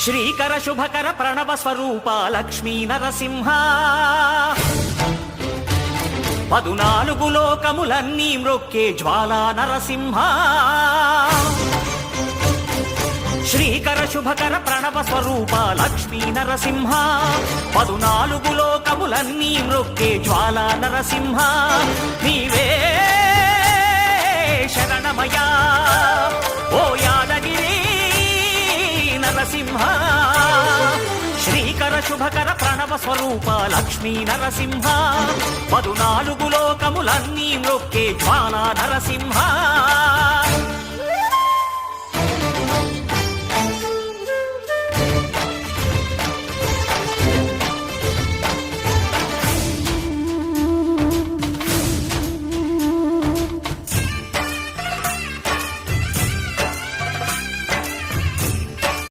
శ్రీకర శుభకర ప్రణవ స్వరూప లక్ష్మీ నరసింహ 14 లోకములన్నీ మ్రొక్కే జ్వాలా నరసింహ శ్రీకర శుభకర ప్రణవ స్వరూప లక్ష్మీ నరసింహ 14 లోకములన్నీ మ్రొక్కే జ్వాలా నరసింహ నీవే శరణమయా ఓ యాదగిరి నరసింహ శ్రీకర శుభకర ప్రణవ స్వరూప లక్ష్మీ నరసింహ 14 లోకములన్నీ మ్రొక్కే జ్వాలా నరసింహ